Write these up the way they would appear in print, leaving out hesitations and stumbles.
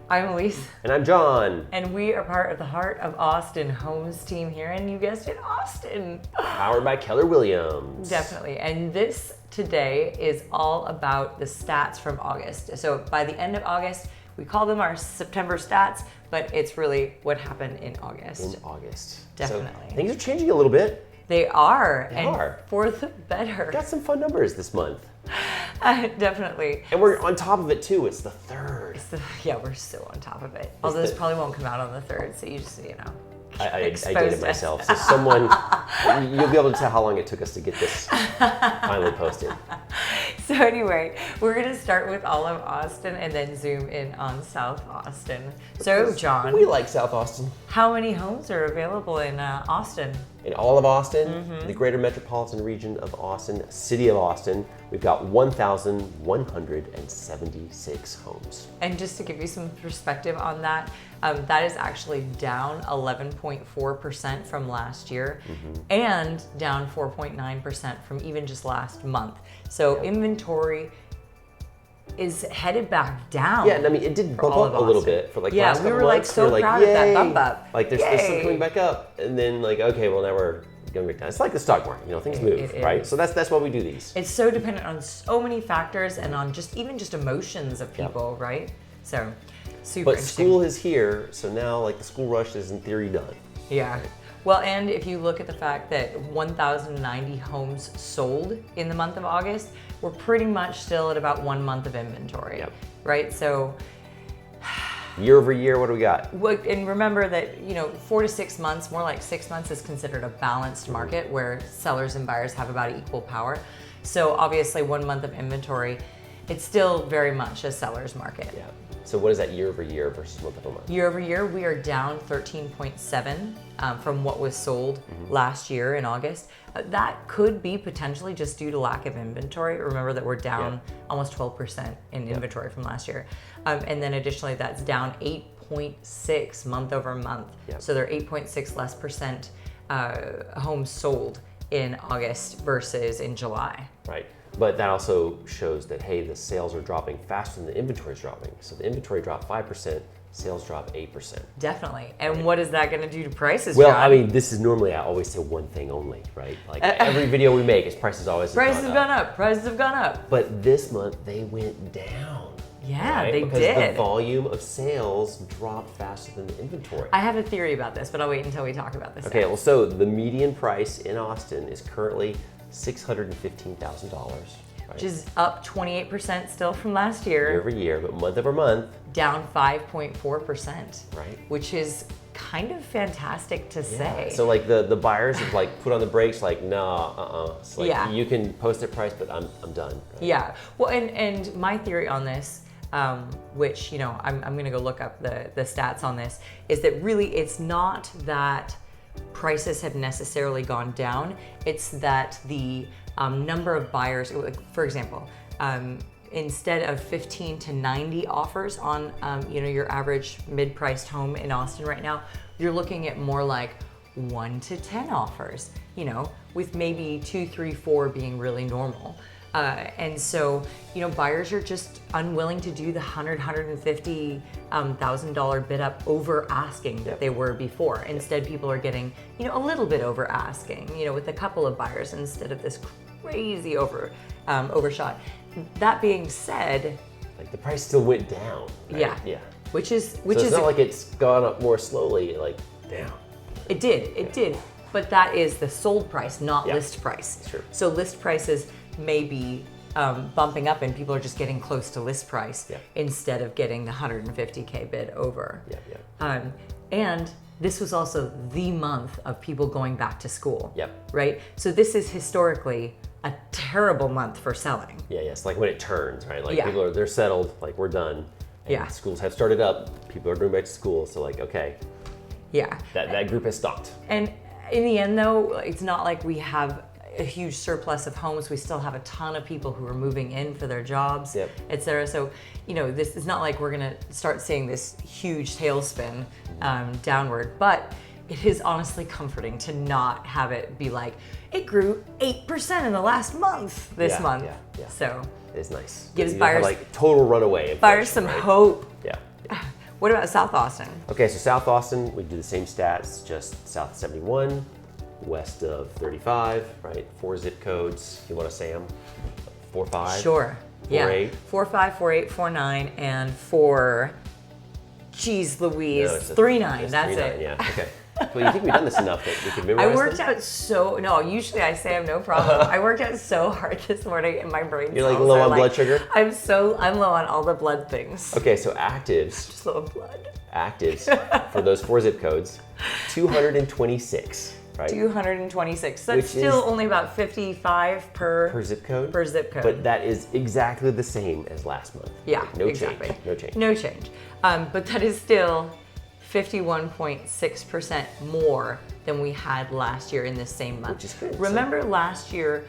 I'm Alyse. And I'm John. And we are part of the Heart of Austin Homes team here, and you guessed it, Austin. Powered by Keller Williams. Definitely. And this today is all about the stats from August. So by the end of August, we call them our September stats, but it's really what happened in August. In August. Definitely. So things are changing a little bit. They are. They are. For the better. Got some fun numbers this month. Definitely. And we're on top of it too. It's the 3rd. Yeah, we're so on top of it. Although this probably won't come out on the 3rd, so you just, I did it myself. So someone, you'll be able to tell how long it took us to get this finally posted. So anyway, we're going to start with all of Austin and then zoom in on South Austin. So John, We like South Austin. how many homes are available in Austin? In all of Austin, the greater metropolitan region of Austin, city of Austin, we've got 1,176 homes. And just to give you some perspective on that, that is actually down 11.4% from last year and down 4.9% from even just last month. So inventory is headed back down. Yeah, and I mean, it did bump up a little bit for last couple we were months. so proud of that bump up. Like there's some coming back up, and then okay, well now we're going back down. It's like the stock market, things move, right? So that's why we do these. It's so dependent on so many factors and on even just emotions of people, right? So super But interesting. school is here, so now the school rush is in theory done. Yeah. Well, and if you look at the fact that 1,090 homes sold in the month of August, we're pretty much still at about 1 month of inventory, right? So year over year, what do we got? and remember that 4 to 6 months, more like 6 months, is considered a balanced market where sellers and buyers have about equal power. So obviously 1 month of inventory, it's still very much a seller's market. Yeah. So what is that year over year versus month over month? Year over year, we are down 13.7 from what was sold last year in August. That could be potentially just due to lack of inventory. Remember that we're down almost 12% in inventory from last year. And then additionally, that's down 8.6 month over month. So there are 8.6 less percent homes sold in August versus in July. Right. But that also shows that, hey, the sales are dropping faster than the inventory is dropping. So the inventory dropped 5%, sales dropped 8%. Definitely. And what is that going to do to prices, Well, John? I mean, this is normally, I always say one thing only, right? Like every video we make, prices always prices have gone up. Prices have gone up. But this month, they went down. Yeah, right? they because did. the volume of sales dropped faster than the inventory. I have a theory about this, but I'll wait until we talk about this. Okay, well, so the median price in Austin is currently $615,000. Which is up 28% still from last year. Year over year, but month over month. Down 5.4%. Right. Which is kind of fantastic to say. So the buyers have put on the brakes, nah, It's you can post a price, but I'm done. Right? Yeah. Well, and my theory on this, which, I'm going to go look up the stats on this, is that really it's not that prices have necessarily gone down. It's that the number of buyers, for example, instead of 15 to 90 offers on your average mid-priced home in Austin right now, you're looking at more like 1 to 10 offers, with maybe 2, 3, 4 being really normal. And so, buyers are just unwilling to do the $150,000 bid up over asking that they were before. Instead, people are getting, a little bit over asking, with a couple of buyers instead of this crazy overshot. That being said, the price still went down. Right? Yeah. Which is it's not like it's gone up more slowly, down. It did. But that is the sold price, not list price. Sure. So list prices may be bumping up and people are just getting close to list price instead of getting the 150K bid over. And this was also the month of people going back to school. Right? So this is historically a terrible month for selling. It's like when it turns, right? People they're settled, we're done. And schools have started up, people are going back to school, so okay. That group has stopped. And in the end though, it's not like we have a huge surplus of homes. We still have a ton of people who are moving in for their jobs, et cetera. So, this is not like we're gonna start seeing this huge tailspin downward, but it is honestly comforting to not have it be like, it grew 8% in the last month this month. So it's nice. Gives you buyers have, total runaway. Buyers some hope. What about South Austin? Okay, so South Austin, we do the same stats, just south of 71, west of 35, right? 4 zip codes, if you want to say them. 45. Sure. 48. 45, 48, 49, and 4. Geez Louise, No, 39. That's 39, it. Yeah. Okay. Well, you think we've done this enough that we can memorize I worked them? out so, usually I say I have no problem. I worked out so hard this morning and my brain You're like low on blood sugar? I'm low on all the blood things. Okay, so actives. Just low on blood. Actives for those 4 zip codes, 226, right? 226. That's still only about 55 per zip code. Per zip code. But that is exactly the same as last month. Yeah, like, no exactly. change. No change. No change. But that is still 51.6% more than we had last year in this same month. Which is good. Remember last year,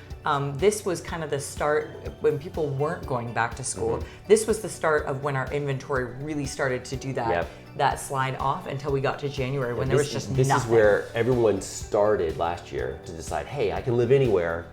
this was kind of the start when people weren't going back to school. Mm-hmm. This was the start of when our inventory really started to do that. Yep. That slide off until we got to January when there was just This nothing. is where everyone started last year to decide, hey, I can live anywhere.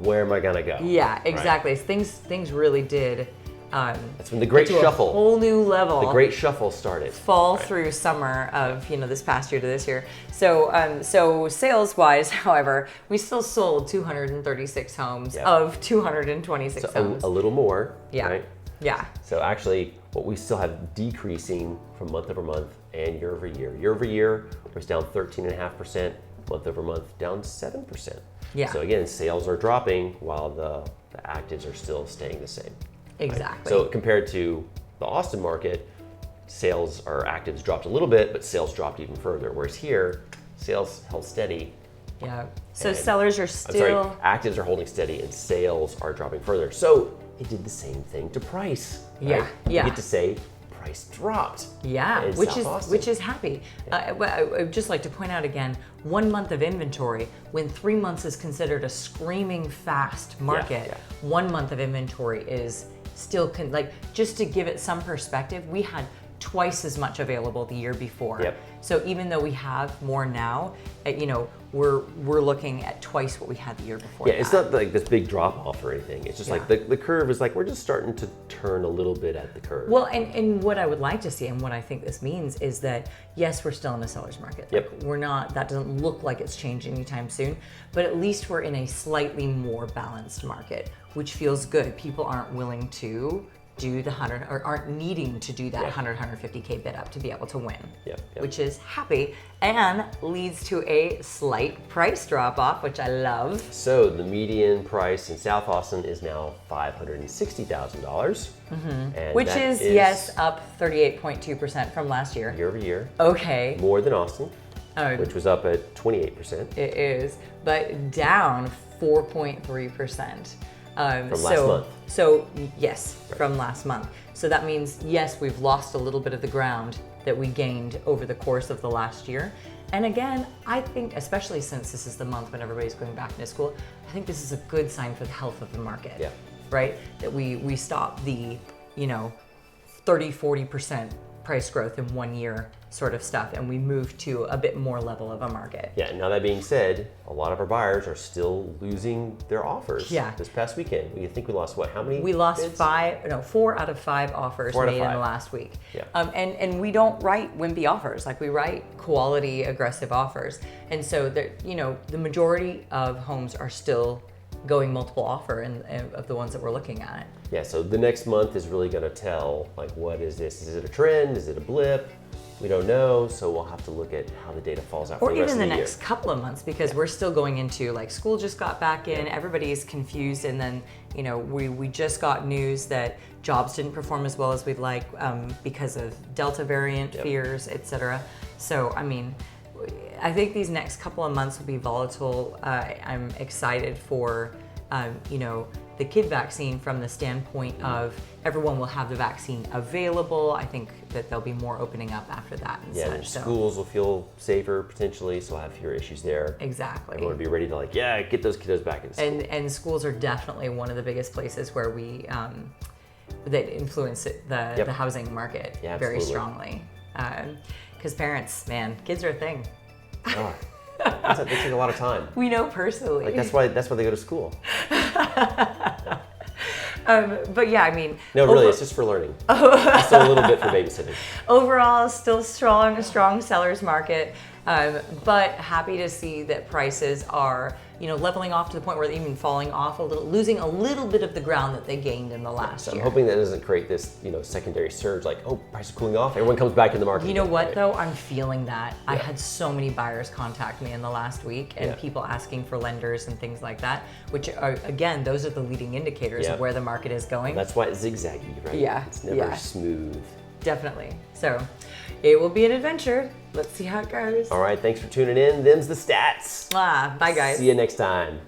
Where am I gonna go? Yeah, exactly. Right. Things really did. That's when the Great Shuffle. A whole new level. The Great Shuffle started. Fall through summer of this past year to this year. So sales wise, however, we still sold 236 homes of 226 homes. A little more. Yeah. Right? Yeah. So actually, what we still have decreasing from month over month and year over year. Year over year was down 13.5%. Month over month down 7%. Yeah. So again, sales are dropping while the actives are still staying the same. Exactly. So compared to the Austin market, sales or actives dropped a little bit, but sales dropped even further. Whereas here, sales held steady. Yeah. So sellers are still. Actives are holding steady and sales are dropping further. So it did the same thing to price. Yeah. Right? Yeah. You get to say price dropped. Yeah, in South Austin. which is happy. Yeah. I would just like to point out again, 1 month of inventory, when 3 months is considered a screaming fast market, 1 month of inventory is still, just to give it some perspective, we had twice as much available the year before. Yep. So even though we have more now, we're looking at twice what we had the year before. Yeah, it's not like this big drop off or anything. It's just like the curve is like, we're just starting to turn a little bit at the curve. Well, and what I would like to see and what I think this means is that, yes, we're still in a seller's market. Yep. We're not, that doesn't look like it's changing anytime soon, but at least we're in a slightly more balanced market, which feels good. People aren't willing to do the 100 or aren't needing to do that 150K bid up to be able to win, which is happy and leads to a slight price drop off, which I love. So the median price in South Austin is now $560,000, which is up 38.2% from last year. Year over year. Okay. More than Austin, which was up at 28%. It is, but down 4.3%. From last month. So yes, from last month. So that means, yes, we've lost a little bit of the ground that we gained over the course of the last year. And again, I think, especially since this is the month when everybody's going back into school, I think this is a good sign for the health of the market. Yeah. Right? That we stop the, 30-40% price growth in 1 year sort of stuff, and we move to a bit more level of a market. Yeah, now that being said, a lot of our buyers are still losing their offers. Yeah. This past weekend, we think we lost what? How many? We lost bids? 4 out of 5 offers made in the last week. Yeah. And we don't write wimpy offers, like we write quality, aggressive offers. And so the majority of homes are still going multiple offer of the ones that we're looking at. Yeah, so the next month is really going to tell, like, what is this? Is it a trend? Is it a blip? We don't know, so we'll have to look at how the data falls out for the rest of the year. Or even the next couple of months, because we're still going into, school just got back in, everybody's confused, and then, we just got news that jobs didn't perform as well as we'd like because of Delta variant fears, et cetera. So, I think these next couple of months will be volatile. I'm excited for, the kid vaccine from the standpoint of everyone will have the vaccine available. I think that there'll be more opening up after that and such. And schools will feel safer potentially, so we'll have fewer issues there. Exactly. Everyone will be ready to get those kiddos back in school. And schools are definitely one of the biggest places where we that influence the housing market very strongly. Because parents, man, kids are a thing. Oh, they take a lot of time. We know personally. That's why they go to school. But yeah, I mean. No, really, it's just for learning. Still a little bit for babysitting. Overall, still a strong seller's market. But happy to see that prices are, leveling off to the point where they're even falling off a little, losing a little bit of the ground that they gained in the last year. I'm hoping that doesn't create this, secondary surge like, oh, price is cooling off. Everyone comes back in the market. You know what, though? I'm feeling that. Yeah. I had so many buyers contact me in the last week and people asking for lenders and things like that, which are, again, those are the leading indicators of where the market is going. Well, that's why it's zigzaggy, right? Yeah. It's never smooth. Definitely. So it will be an adventure. Let's see how it goes. All right. Thanks for tuning in. Them's the stats. Bye, guys. See you next time.